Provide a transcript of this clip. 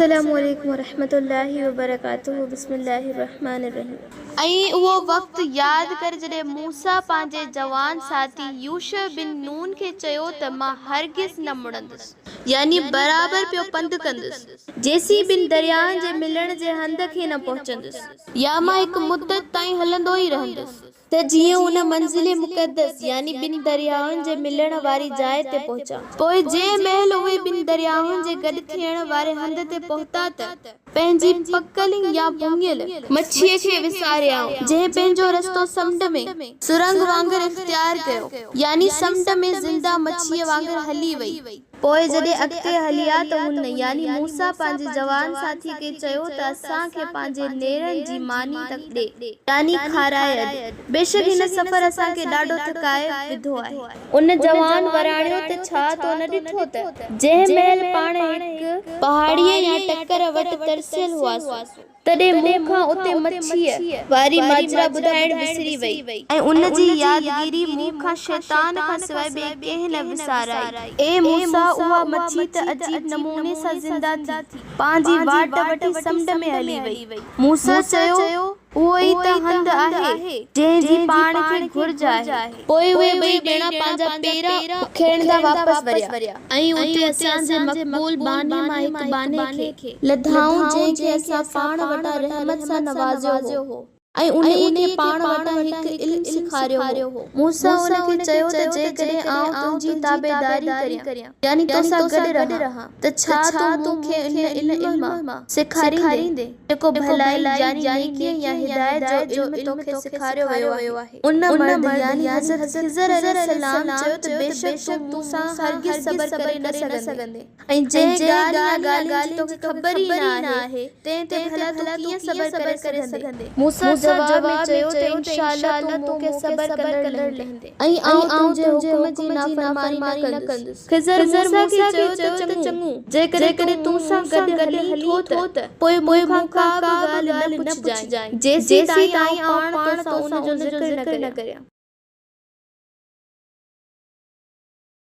अस्सलामुअलैकुम वरहमतुल्लाहि वबरकातुहू बिस्मिल्लाहिर्रहमानिर्रहीम। ऐं उहो वक़्तु यादि कर जॾहिं मूसा पंहिंजे जवान साथी यूशा बिन नून खे चयो त मां हरगिज़ न मुड़ंदुसि, यानी बराबरि पियो पंधु कंदुसि जेसीं बिन दरियाहनि जे मिलण जे हंध खे न पहुचंदुसि, या मां हिकु मुद्दत ताईं हलंदो ई रहंदुसि त जीअं उन मंज़िल मुक़दस यानी बिन दरियाहनि जे मिलण वारी जाइ ते पहुचा। पोइ जंहिं महिल उहे बिन दरियाहनि जे गॾु थियण वारे हंध ते पहुता त पंहिंजी पकलिंग या भुंगियल मच्छीअ खे विसारियाऊं, जंहिं पंहिंजो रस्तो समुंड में सुरंग वांगुरु इख्तियार कयो, यानी समुंड में ज़िंदा मच्छीअ वांगुरु हली वई। पोइ जॾहिं अॻिते हलिया त हुन यानी मूसा पंहिंजे जवान साथी खे चयो त असांखे पंहिंजे नेरनि जी मानी तक ॾे, यानी खाराए अॼु, बेशक हिन सफ़र असांखे ॾाढो थकाए विधो आहे। उन जवान वराणियो त छा तो न ॾिठो त जंहिं महिल पाण हिकु पहाड़ीअ या टकर वटि तरसियल हुआसीं तॾहिं मूंखां उते मच्छीअ वारी माजरा ॿुधाइण विसरी वई ऐं उन जी यादगिरी मूंखां शैतान खां सवाइ ॿिए कंहिं न विसाराई। ए मूसा, उहा मच्छी त अजीब नमूने सां ज़िंदा थी पंहिंजी वाट वठी समुंड में हली वई। मूसा चयो उहो ई त हंध आहे जंहिंजी पाण खे घुर्ज आहे। पोइ उहे ॿई ॼणा पंहिंजा पेरा उखेड़ंदा वापसि वरिया ऐं उते असांजे मक़बूल बाने मां हिकु बाने खे लधाऊं जंहिंखे असां पाण वटां रहमत सां नवाज़ियो हो ऐं उन्हे पाण वटां हिकु इल्मु सेखारियो हो। मूसा उन खे चयो त जेकॾहिं आउं तुंहिंजी ताबेदारी करियां, यानी तोसां गॾु रहां, त छा तूं मूंखे इन इल्म मां सेखारींदे जेको भलाई यानी नेकी या हिदायत जो इल्मु तोखे सेखारियो वियो आहे। उन मर्द यानी हज़रत ख़िज़र अलैहिस्सलाम चयो त बेशक तूं मूंसां हरगिज़ सबर करे न सघंदे ऐं जंहिं ॻाल्हि तोखे ख़बर ई न आहे तंहिं ते भला तूं कीअं सबर करे सघंदे। मूसा जवाब में चयो त इंशाअल्लाह तूं मूंखे सबर कंदड़ लहिंदे ऐं आउं तुंहिंजे हुक्म जी नाफ़रमानी न कंदुसि। ख़िज़र मूसा खे चयो त चङो, जेकॾहिं तूं सां गॾु हली थो त पोइ मूंखां का बि ॻाल्हि न पुछजांइ जेसीं ताईं पाण तोसां उन जो ज़िक्र न करियां।